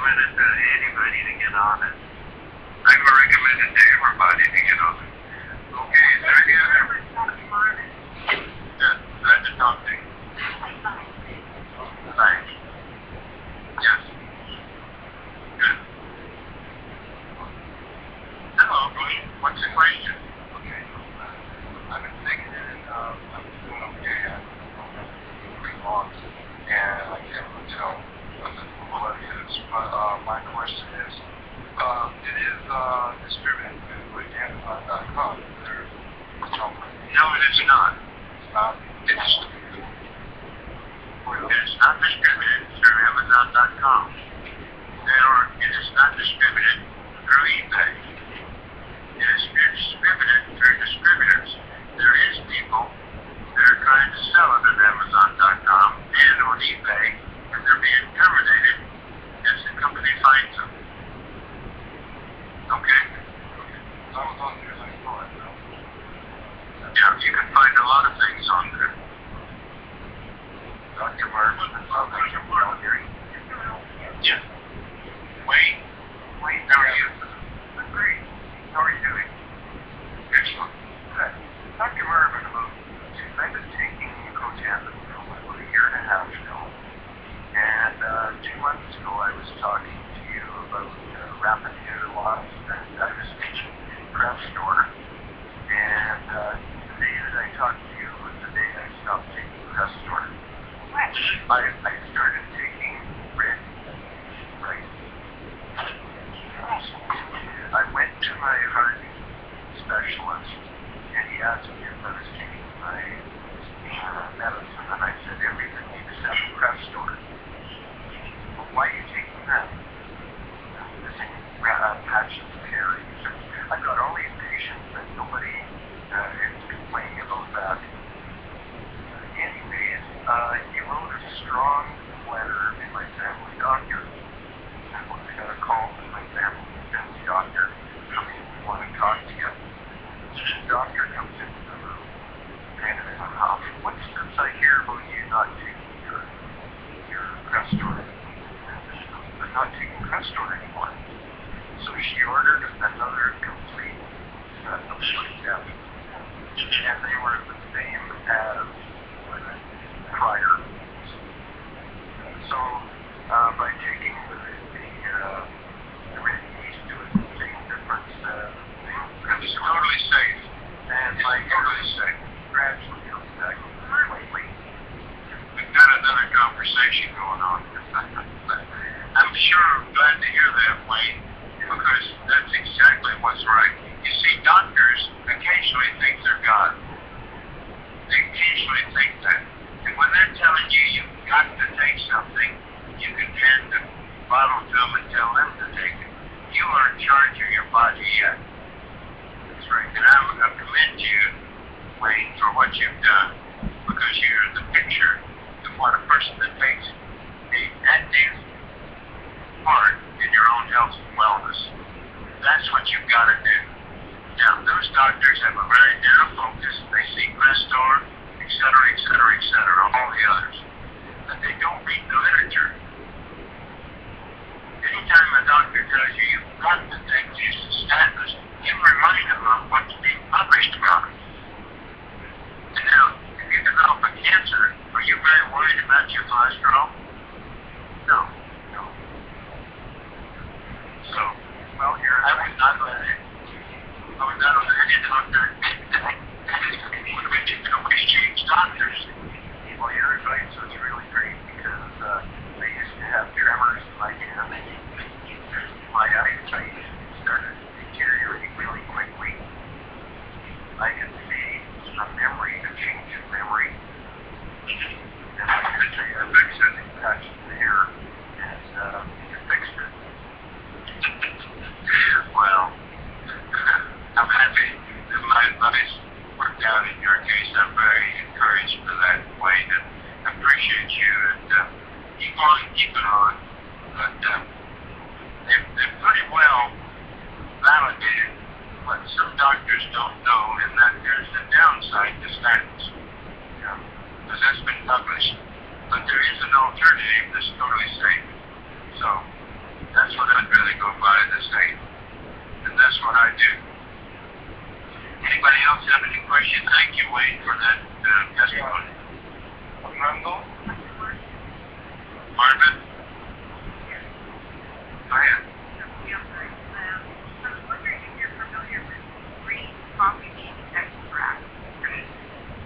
recommend it to anybody to get on it. I would recommend it to everybody to get on it. Okay, is there any other? Yeah, glad to talk to you. Thanks. Yes. Good. Hello, go ahead. What's the question? Okay. I've been thinking I'm doing okay. I'm pretty long. And I can't, nothing what it is. But my question is, it is distributed with Amazon.com. No, it is not. It's not? It's not distributed through Amazon.com. It is not distributed through eBay. It is distributed through distributors. There is people that are trying to sell it at Amazon.com and on eBay, and they're being terminated as the company finds them. Okay? I was on there, I saw it. Yeah, you can find a lot of things on there. Dr. Marvin, Dr. Marvin. Yeah. Wayne? Wayne, how are you? I'm great. How are you doing? Excellent. Good. Dr. Marvin, I've been taking protandim for about a year and a half now. And 2 months ago I was talking to you about rapid hair loss, and I was taking craft store. And the day that I talked to you was the day I stopped taking craft store. I started taking red rice. I went to my heart specialist, and he asked me if I was taking my medicine, and I said everything except craft store. Well, why are you taking that? Missing patches of hair. I've got all these patients, and nobody is complaining about that. Anyways, he wrote a strong letter to my family doctor. I got a call from my family doctor coming to want to talk to you. The doctor comes into the room, and what since I hear about you not taking your Crestor? I'm not taking Crestor anymore. So she ordered another complete set of protandim, and they were the same as prior. So by taking the red yeast, it was the same difference. It's totally safe. And like totally safe. Gradually comes back completely. We've got another conversation going on. I'm sure glad to hear that, Wayne, because that's exactly what's right. You see, doctors occasionally think they're God. They occasionally think that. And when they're telling you you've got to take something, you can hand the bottle to them and tell them to take it. You are in charge of your body yet. That's right. And I'm going to commend you, Wayne, for what you've done, because you're the picture of what a person that takes the active part in your own health and wellness. That's what you've got to do. Now, those doctors have a very narrow focus. They see Crestor, et cetera, all the others. But they don't read the literature. Anytime a doctor tells you you've got to take these statins, you remind them of what's being published about it. And now, if you develop a cancer, are you very worried about your cholesterol? No. So, well, I would not let any doctor always change doctors. Well, your advice was really great because I used to have tremors in my hand. My eyesight started deteriorating really quickly. I could see a change in memory. And I could say I fixed it, touched the hair, and you fixed it. Well, I'm happy that my advice worked out in your case. I'm very encouraged for that, Wayne, and I appreciate you, and keep it on. But they're pretty well validated what some doctors don't know, and that there's a downside to statins, because that's been published. But there is an alternative that's totally safe. So, That's what I'd rather go by this day. And that's what I do. Anybody else have any questions? Thank you, Wade, for that testimony. Marvin? Go ahead. I was wondering if you're familiar with green coffee bean extract.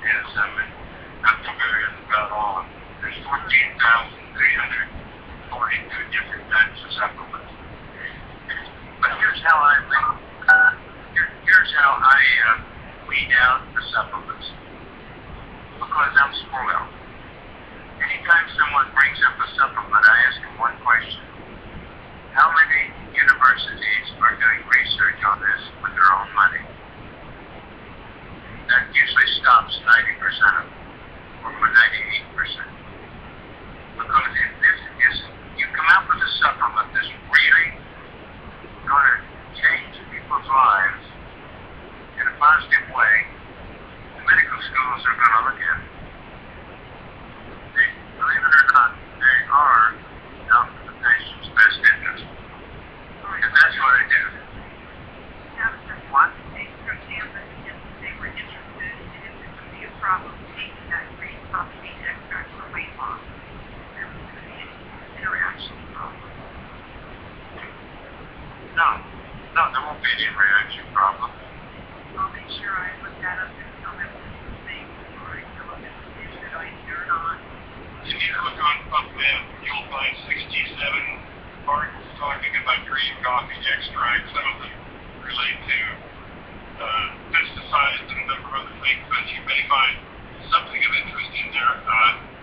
Yes, I'm familiar about all of them. There's 14,342 different types of supplements. But here's how I weed out the supplements. Because I'm spoiled. Anytime someone brings up a supplement, I ask them one question. How many universities are doing research on this with their own money? That usually stops 90% of them, or 98%. Because if this is, you come out with a supplement that's really going to change people's lives in a positive way, the medical schools are going to look at it. Believe it or not, they are out for the patient's best interest. And that's what I do. Now, there's lots of things, for example, if they were interested in if there would be a problem taking that green coffee bean extract for weight loss. There was going to be an interaction problem. No, there won't be any reaction problem. I'll make sure I look that up and tell them the thing before I tell them if should I do or not. If you look on PubMed, you'll find 67 articles talking about green coffee extract. Some of them relate to pesticides and a number of other things, but you may find something of interest in there,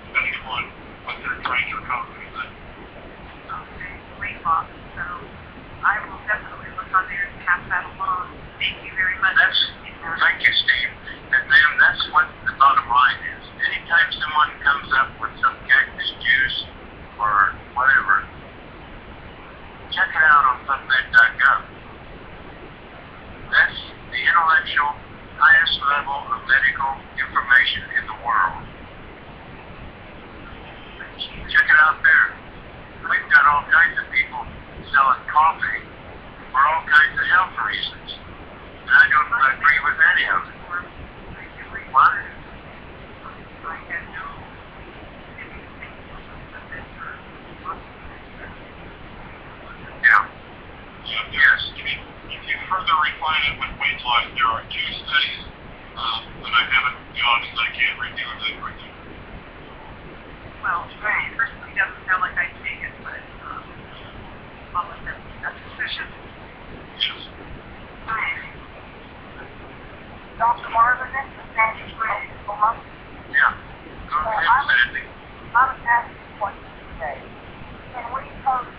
depending upon what they're trying to accomplish. Okay, weight loss. So I will definitely look on there and pass that along. Thank you very much. Thank you, Steve. And then that's what the bottom line is. Anytime someone comes up with some cactus juice or whatever, check it out on PubMed.gov. That's the intellectual highest level of medical information in the world. Check it out there. We've got all kinds of people selling coffee for all kinds of health reasons. And I don't agree with any of it. What? I had no Yeah. Yes. If you further refine it with weight loss, there are 2 studies that I haven't done and I can't review them for you. Well, it personally doesn't sound like I take it, but I'll let them make that decision. Yes. Hi. Dr. Marvin, this is Sandy Gray. Yeah. Go ahead, Sandy. I was asking a question today. Can we post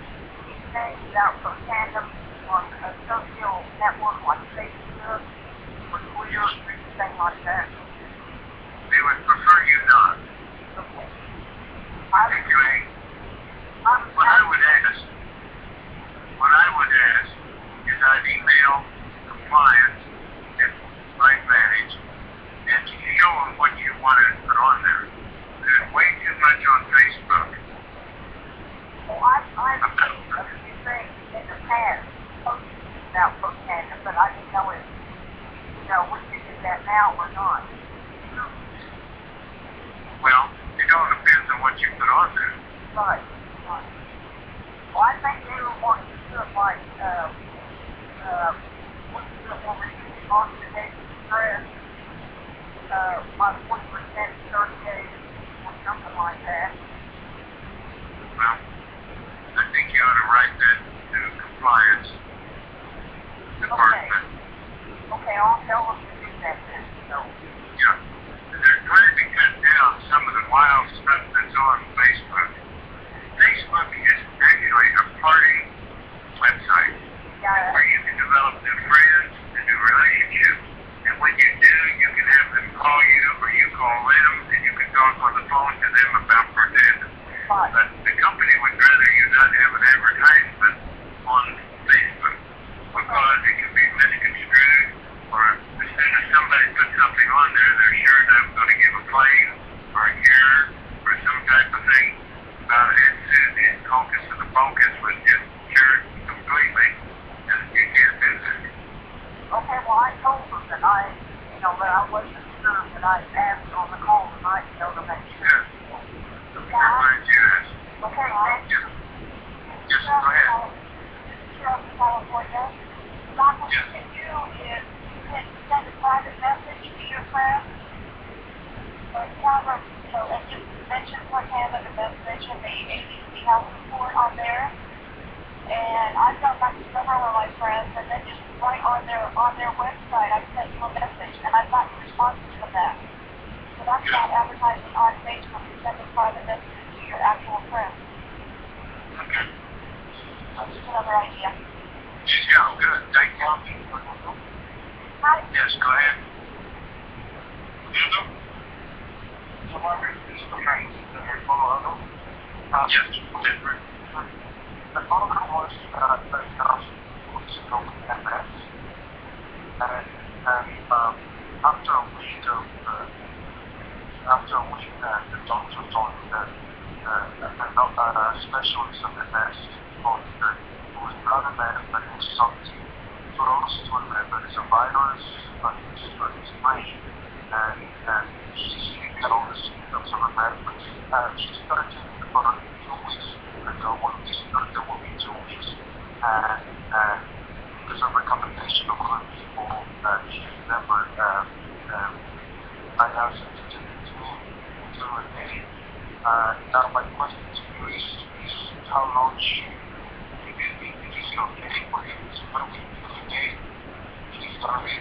these things out for protandim on a social network like Facebook or Twitter or anything like that? We would prefer you not. Okay. Anyway, what I would ask is I'd email compliance at my advantage and show them what you want to put on there. There's way too much on Facebook. Well, I've seen a few things in the past posted about protandim, but I didn't know if, we could do that now or not. Well, it all depends on what you put on there. Right. Well, I think they were wanting to do it like, what's the one where you oxidation stress, like 40% 30 days or something like that. Well, I think you ought to write that to compliance department. Okay, I'll tell them to do that then. So, Yeah. They're trying to cut down some of the wild stuff that's on Facebook. good. I'm glad you asked. Okay, thank you. Yes, go ahead. From California. What you Yes. can do is you can send a private message to your friends or tell them, and just mention protandim and mention the ABC health report on there. And I've done that to several of my friends, and then just write on their website, I sent you a message, and I've gotten responses from that. So that's not advertising on Facebook. You send a private message to your actual friends. Okay. That's just another idea. Yeah, good. Thank you. Hi. Yes, go ahead. So Margaret, this is the friends that are Colorado. Yes. The Colorado was diagnosed with MS, and after a week, the doctor told me that a specialist of MS told me that it was not a MS, but it was something close to a MS, but it's a virus on his brain, and she's got all the symptoms of a MS, but she started taking the product 2 weeks ago, there will be 2 weeks, and because of recommendation of other people, she remembered, I asked her to take it to a day. Now my question to you is how long is it okay for him to go to a day?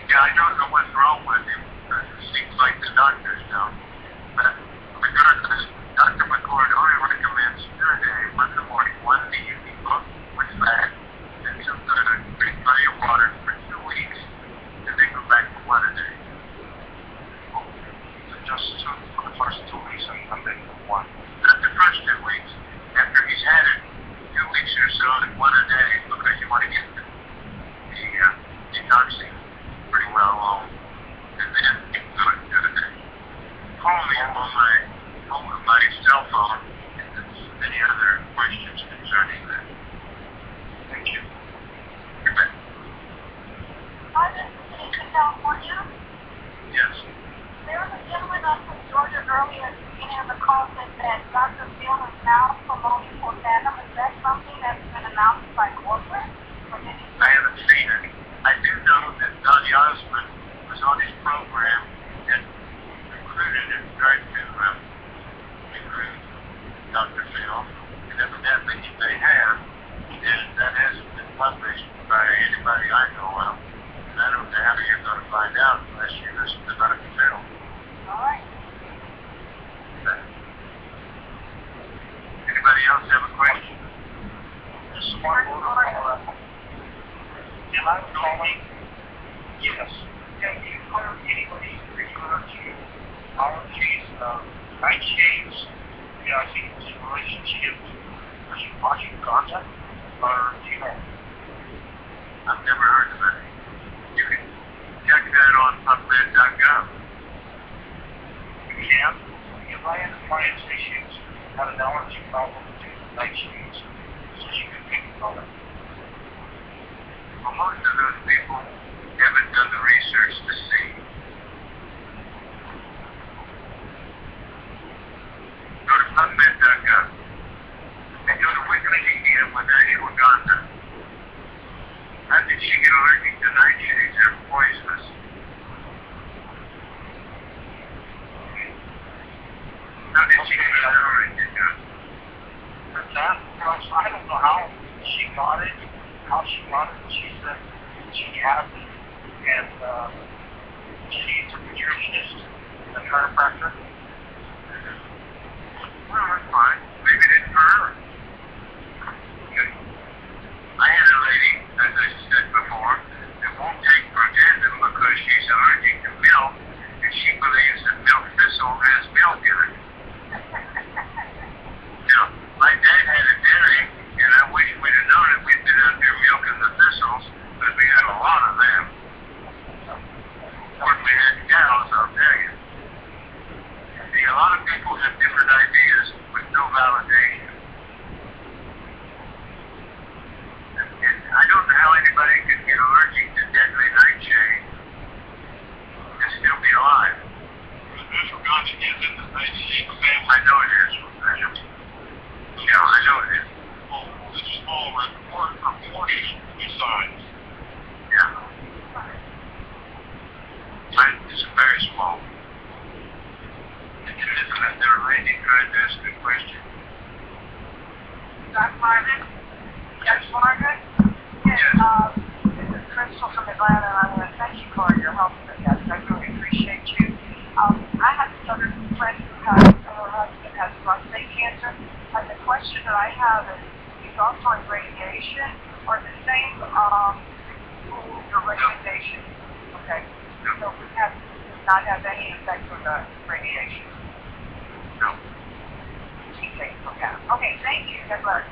Yeah, I don't know what's wrong with him. It seems like the doctors know. But regardless, Dr. McCord only recommends 2 a day, one in the morning, one in the evening, both with fat, and some good, drink plenty of water for 2 weeks, and then go back to 1 a day. Just for the first 2 weeks and then 1. Not the first 2 weeks. After he's had it 2 weeks or so, and 1 a day, because you want to get the detoxing pretty well along, and then do it 2 a day. Call me on my cell phone if there's any other questions concerning that. Thank you. You bet. Hi, this is in California. Yes. There was a gentleman up from Georgia earlier at the beginning of the call said that Dr. Phil is now promoting protandim. Is that something that's been announced by corporate? I haven't seen it. I do know that Donnie Osmond was on his program and recruited and tried to recruit Dr. Phil, and evidently they have, and that hasn't been published by anybody I know of. And I don't know how you're going to find out unless you listen to Dr. Phil. All right. Anybody else have a question? This is Mark Colorado. Am I calling? Yes. Can you heard anybody refer to allergies, nightshades? I think it's in relationship to ashwagandha, or do you know? I've never heard of it. You can check that on PubMed.gov. You can. If I had clients issues, had an allergy problem to nightshades, so you can pick on it. Well, most of those people haven't done the research to see. Go to PubMed.gov and go to Wikipedia with ashwagandha. How did she get allergic to nightshades? They're poisonous. How did she get allergic to it? That, I don't know how she got it, She said she has it, and she's a nutritionist and a chiropractor. Well, that's fine. Maybe it isn't for her. Okay. I had a lady, as I said before, that won't take protandim because she's allergic to milk, and she believes that milk thistle has milk in it. Now, my dad had a dairy, and I wish we'd have known it. We'd been out there milking the thistles, but we had a lot of them. Of course, we had cows, I'll tell you. See, a lot of people have prostate cancer. And the question that I have is, these offline radiation are the same rules or recommendations. Okay. So we have not have any effect on the radiation. No. Okay. Okay. Thank you. Good luck.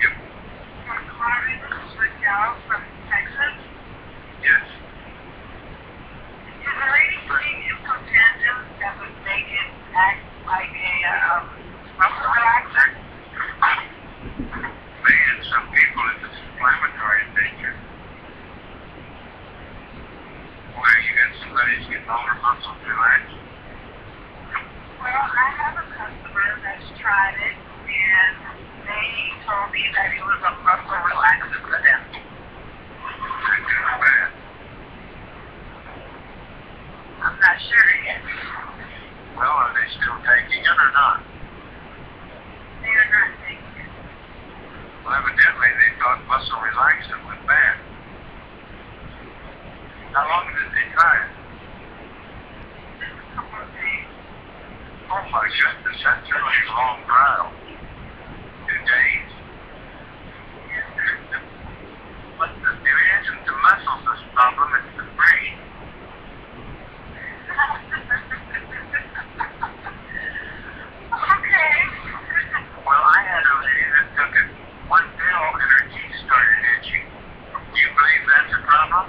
Yep. Clara, this is Raquel from Texas. Yes. Is there anything in protandim that would make it act like a muscle relaxer? Man, some people, it's inflammatory in nature. Where you got somebody who's getting all their muscles relaxed. Well, I have a customer that's tried it, and they told me that it was a muscle relaxer for them. Is it good or bad? I'm not sure yet. Well, are they still taking it or not? They are not taking it. Well, evidently they thought muscle relaxant was bad. How long did they try it? Just a couple of days. Oh my goodness, that's really a long trial. 2 days? Yes, sir. It isn't the muscles that's the problem, it's the brain. Okay. Well, I had a lady that took it 1 pill and her teeth started itching. Do you believe that's a problem?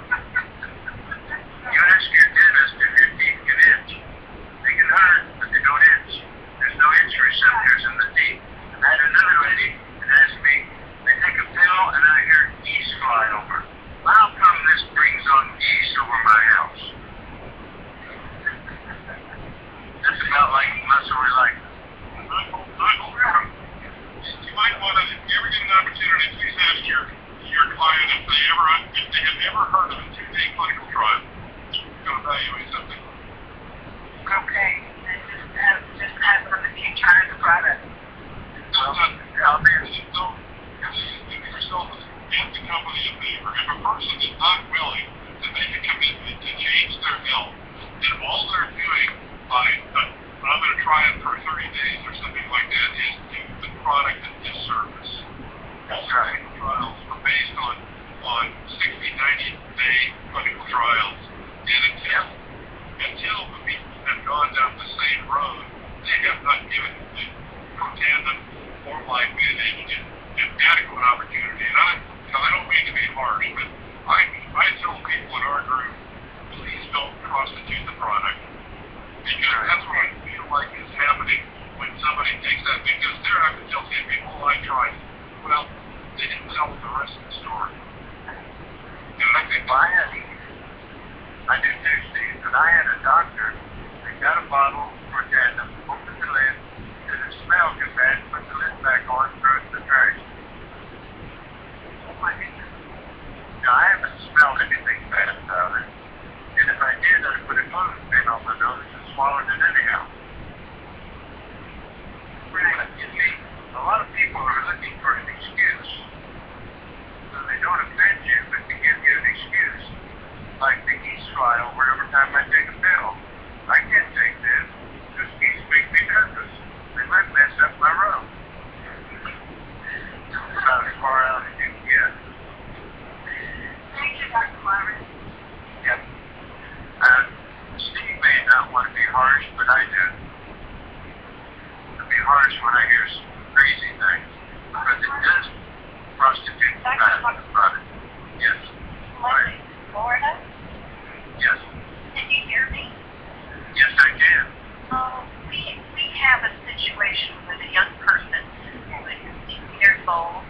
You ask your dentist if your teeth can itch. They can hurt, but they don't itch. There's no itch receptors in the teeth. And I had another lady that asked me, I take a pill and I hear geese fly over. Well, how come this brings on geese over my house? That's about like muscle relaxant. You might want to, if you ever get an opportunity, please ask your client if they have ever heard of a 2-day clinical trial to evaluate something. Okay. And just ask them if you tried the product. I'll be do yourself and the company a favor. If a person is not willing to make a commitment to change their health, then all they're doing by I'm going to try it for 30 days or something like that is do the product a disservice. That's right. Trials were based on 60, 90-day clinical trials, and until the people have gone down the same road, they have not given the protandim or life an adequate opportunity. And I don't mean to be harsh, but I tell people in our group, please don't prostitute the product. Because that's what I feel like is happening when somebody takes that, because they're not going to tell 10 people, oh, I tried it. Well, they didn't tell the rest of the story. And I think I do too, Steve, but I had a doctor that got a bottle for tandem, opened the lid, did it smell too bad, put the lid back on, threw it in the trash. Oh my goodness. Now, I haven't smelled anything bad about it, and if I did, I'd put a clothespin on my nose and swallowed it anyhow. Right. But you see, a lot of people are looking for an excuse. So they don't offend you, but they give you an excuse. Like the geese fly over every time I take a pill. I can't take this, because geese make me nervous. They might mess up my road. It's about as far out as you can get. Thank you, Dr. Myron. Yep. Steve may not want to be harsh, but I do. To be harsh when I hear some crazy things. Because it does prostitute the product. Yes. Leslie, Florida. Yes. Can you hear me? Yes, I can. We have a situation with a young person who is 16 years old.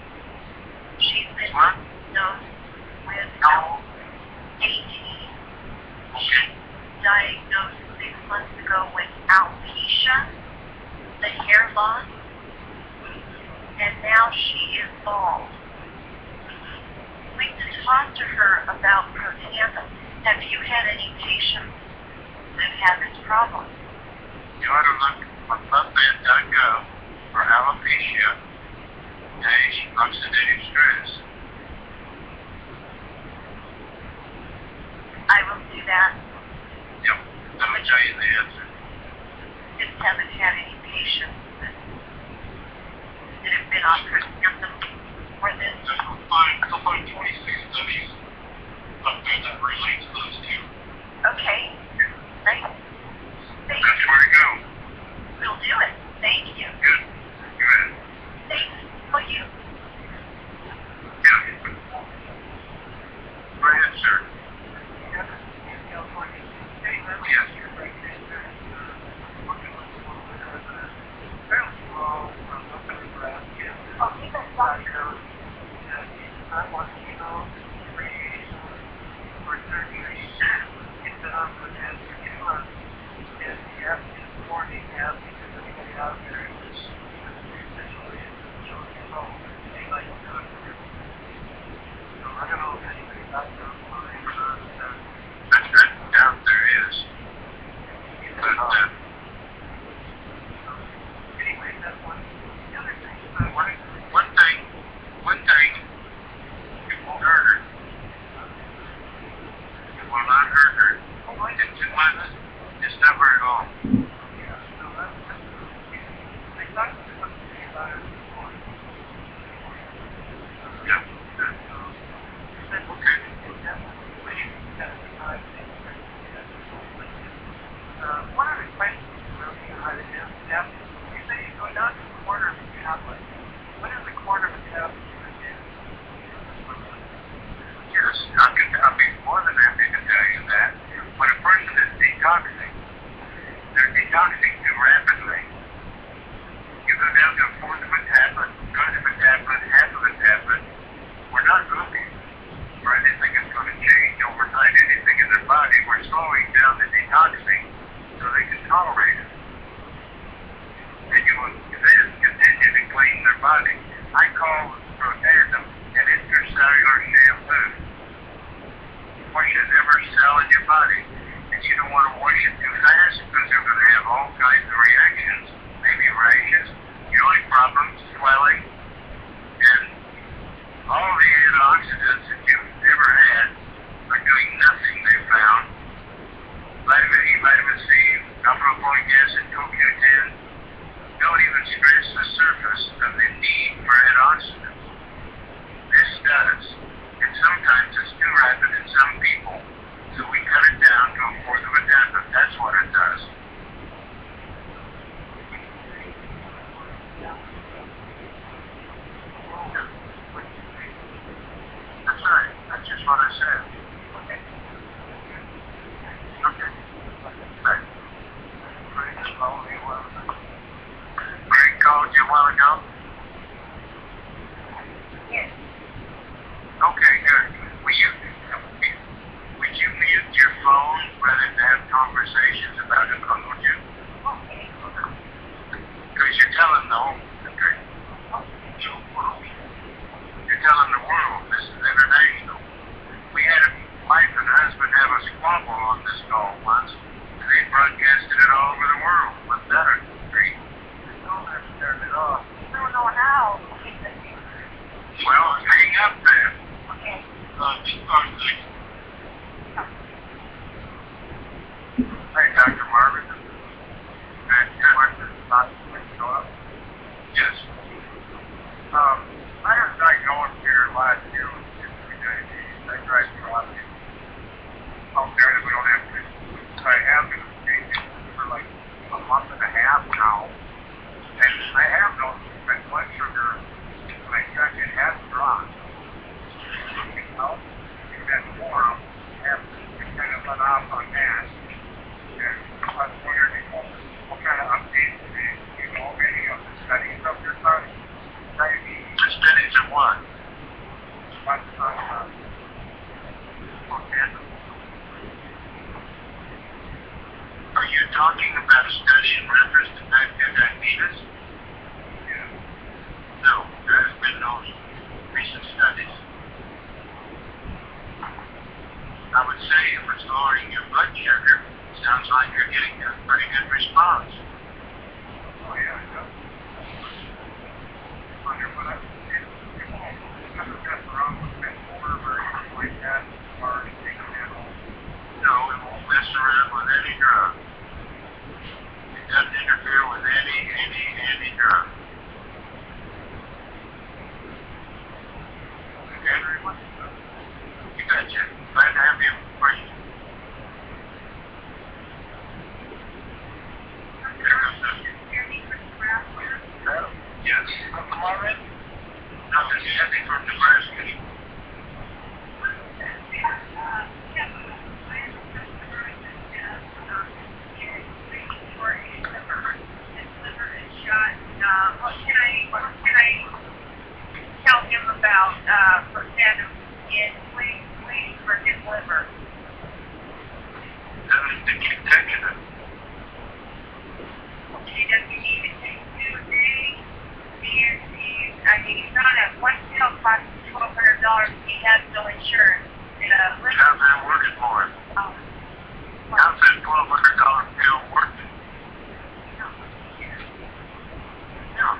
She's been diagnosed with AD. She diagnosed 6 months ago with alopecia, the hair loss, and now she is bald. We've talked to her about protandim. Have you had any patients that have this problem? You ought to look on PubMed.gov for alopecia dash oxidative stress. I will do that. Yep, that'll tell you the answer. Just haven't had any patients that down to a fourth of a tablet, third of a tablet, half of a tablet, we're not looking for anything that's going to change overnight, anything in their body. We're slowing down the detoxing so they can tolerate it. And you will then continue to clean their body. I call protandim an intracellular shampoo. Wash it every cell in your body. And you don't want to wash it too fast because you're going to have all kinds of reactions, maybe rashes, joint problems, swelling, and all the antioxidants that you've ever had are doing nothing, they found. Vitamin E, vitamin C, alpha-lipoic acid, CoQ10 don't even scratch the surface of the need for antioxidants. This does, and sometimes it's too rapid in some people, so we cut it down to a fourth of a tablet. That's what it does. That's right. That's just what I said. Okay. Right. Pretty slowly, Greg called you a while ago? Yes. Okay, good. Would you mute your phone rather than have conversations about it, would you? Okay. Because you're telling the whole country. You're telling the world. This is international. We had a wife and husband have a squabble on this call once, and they broadcasted it all over the world. What's that? Great. Don't have to turn it off. I don't know how. Well, hang up then. Okay. Hey, Dr. Marvin. And questions not to up? Yes. I was diagnosed here last year with diabetes. I tried to go out there that we don't have to. I have been taking for like a month and a half now. And I have noticed my blood sugar, when I check it, has dropped. Well, in that form, have kind of let off on that. And I was wondering what kind of updates do you know any of the studies of your study? Diabetes. The studies of what? What's on protandim. Are you talking about a study in reference to type 2 diabetes? Yeah. No, there has been no recent studies. I would say if it's lowering your blood sugar, sounds like you're getting a pretty good response. Oh yeah, it does. Wonder what I never got wrong with metformin or anything like that as far as taking that home. No, it won't mess around with any drug. It doesn't interfere with any drug. Okay? You betcha. Glad to have you. Question. Yes. From Already? No, this is Kathy from Nebraska. What can I tell him about protandim in wings for his liver? That is the contention. He doesn't need to take 2 a day. He's not at one pill costs $1,200. He has no insurance. How's that working for him? How's that $1,200 pill working? Yeah.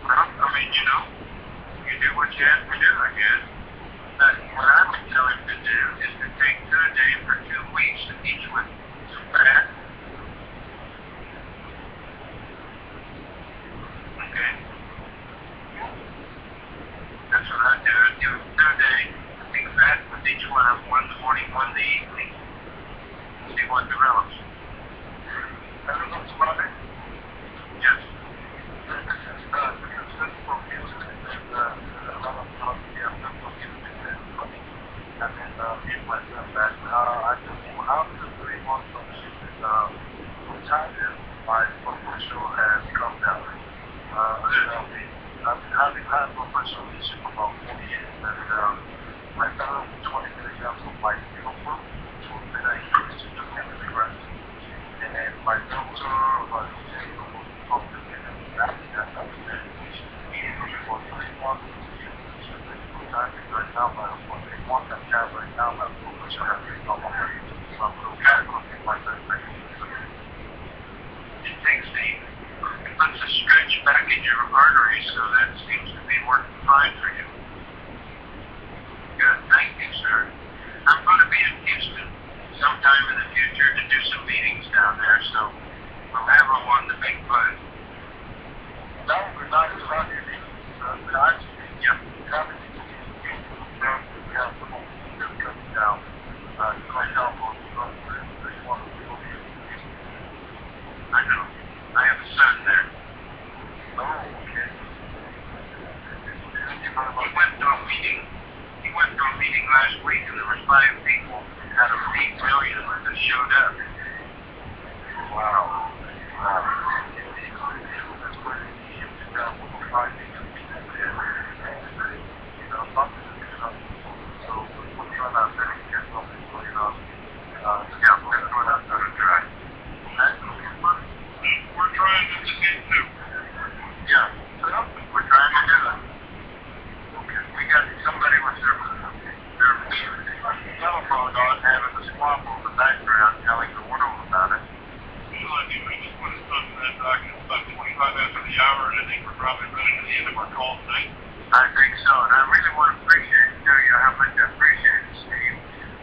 Well, I mean, you do what you have to do, I guess. But what I would tell him to do is to take 2 a day for 2 weeks, and each with some fat. Okay? That's what I do. I do 2 a day. Big fat with each one of them, one in the morning, one in the evening. See what develops. Better than smoking? Yes. My blood pressure has come down. press release from about 48 that right now 20 milligrams of like silver to midnight to the chemistry rest. And then my filter, my something and that's upstairs. For 3 months, right now, but for 3 months, I have right now, but which I have to come up with some little category like that. It takes it puts a stretch back in your artery, so that seems to be working fine for you. Good, thank you, sir. I'm going to be in Houston sometime in the future to do some meetings down there, so we'll have one to make fun. That would be nice to have you. Yeah. I know. I have a son there. He went to a meeting last week, and there were 5 people out of 8 million that showed up. Wow. We're trying to do it too. Yeah, we're trying to do it. We got somebody with their telephone on having a squabble in the background telling the world about it. I just want to stop that document about 25 after the hour, and I think we're probably running to the end of our call tonight. I think so, and I really want to tell you how much I appreciate it, Steve,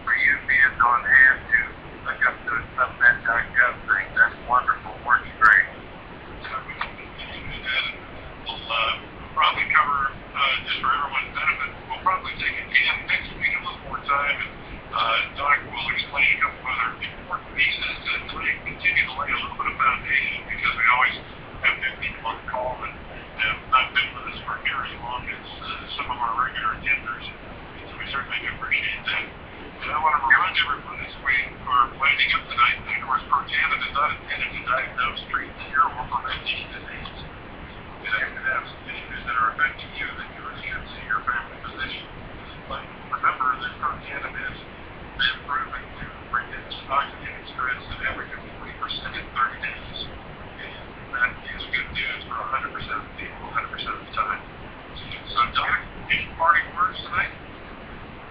for you being on hand to look up the subnet.gov thing. That's wonderful. Works great. We'll probably cover, just for everyone's benefit, we'll probably take it again next week a little more time, and Doc will explain a couple other important pieces that might continue to lay a little bit of foundation, because we always have new people on the call that have not been with us for very long as some of our regular attenders, so we certainly do appreciate that. And I want to remind everyone as we are winding up tonight that, of course, protandim is not intended to diagnose, treat, cure, or prevent any disease. It can have some issues that are affecting you that you really should see your family physician. But remember that protandim is been proven to reduce oxygen stress an average of 40% in 30 days. And that is good news for 100% of the people, 100% of the time. So, Doc, any parting words tonight?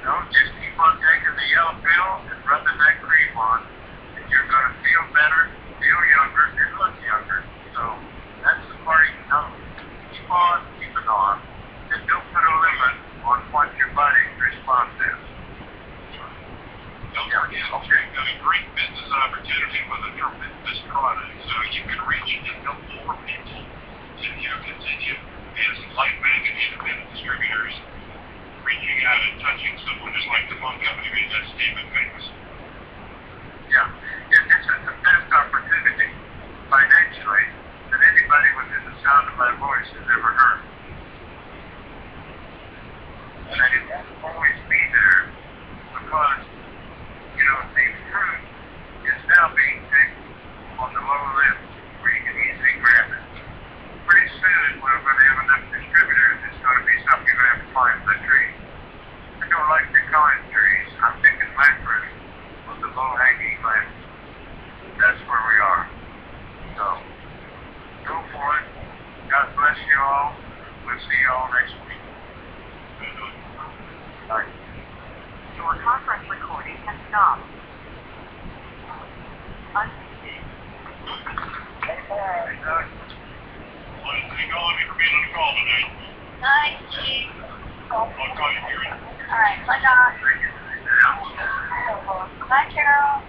No, just keep on taking the yellow pill and rubbing that cream on, and you're going to feel better, feel younger, and look younger. So that's the parting note. Keep on keeping on, and don't put a limit on what your body's response is. Don't forget, you've got a great business opportunity with a tremendous product, so you can reach and help more people if you continue as like-minded independent distributors reaching out and touching someone just like the phone company made that statement famous. Yeah, this is the best opportunity financially that anybody within the sound of my voice has ever heard. And it will always be there because, the fruit is now being picked on the low list where you can easily grab it. Pretty soon, when we're going to have enough distributors, it's going to be something you're going to have to climb the tree. I don't like to climb trees. I'm picking my fruit with the low-hanging limbs. That's where we are. So, go for it. God bless you all. We'll see you all next week. Bye. Your conference recording has stopped. Unmuted. Hey, Doug. I want to thank all of you for being on the call tonight. Nice, Steve. I'll call you, Karen. All right, bye, Doc. Bye, Carol.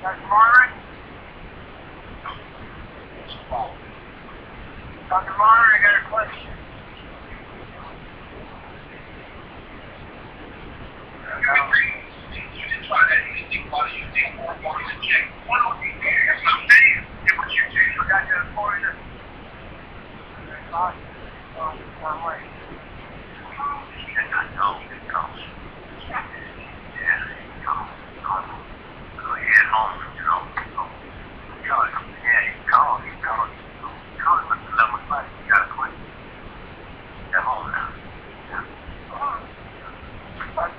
Dr. Martin? Dr. Martin, I got a question.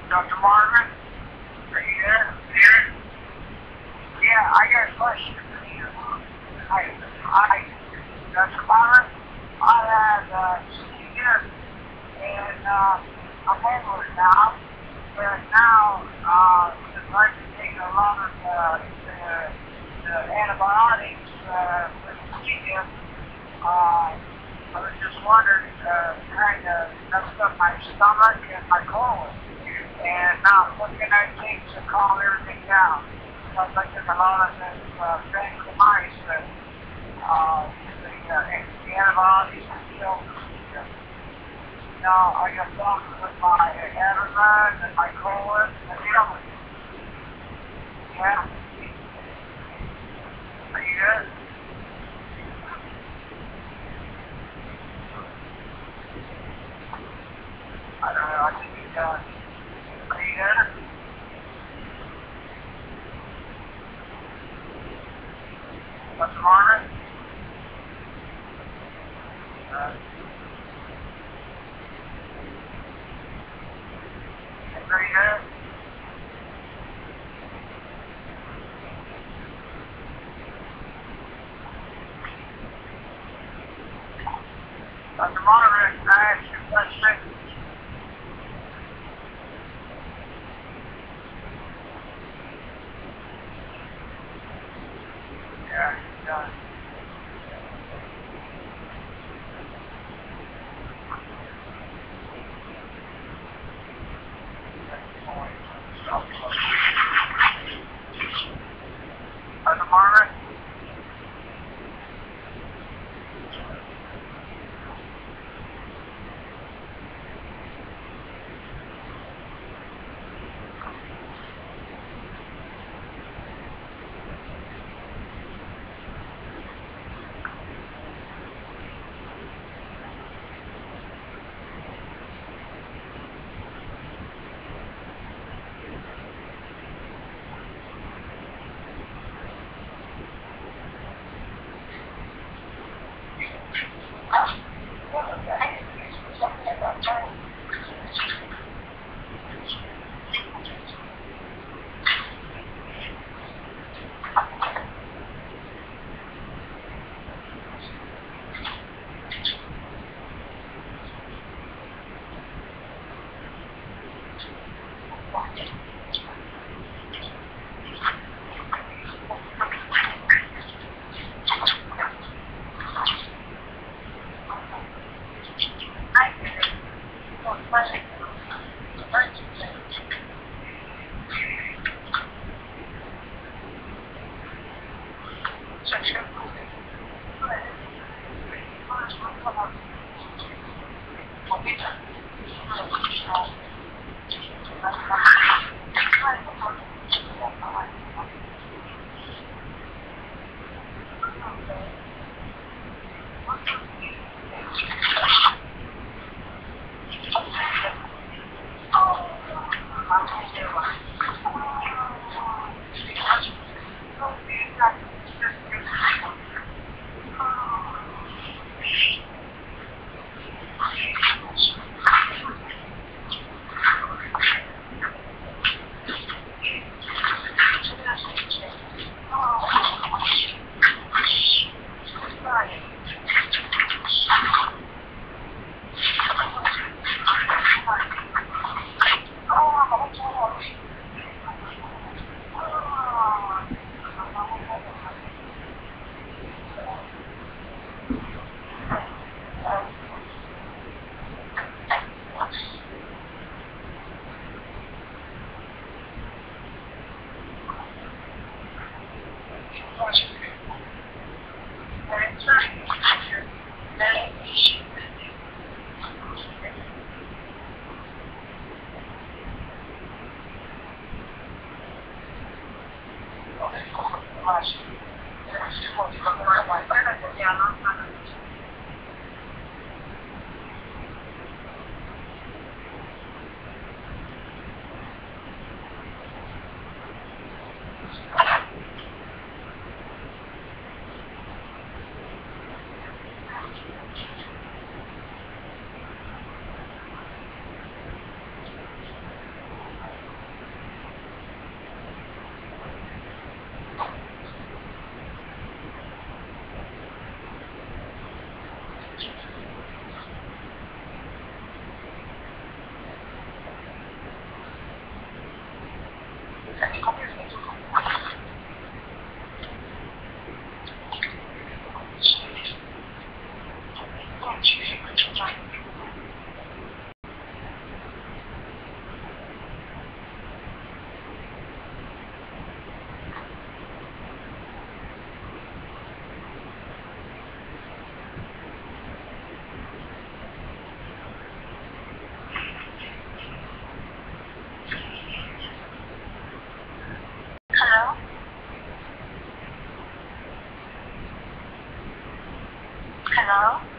Dr. Margaret, are you there? Yeah, I got a question for you. Dr. Margaret, I had 60 years, and I'm over it now. But now, since I've been taking a lot of the antibiotics with leukemia, I was just wondering, kind of messed up my stomach and my colon. And now I'm looking at things to calm everything down. Because I took a lot of this vancomycin, the antibiotics to kill leukemia. Now I got problems with my abdomen and my colon and the other. Yeah. Are you good? I don't know, I think he's done. Are you good? Dr. Margaret? Are you good? Dr. Margaret, can I ask you a question? Yeah, he's done. Dr. Margaret? know?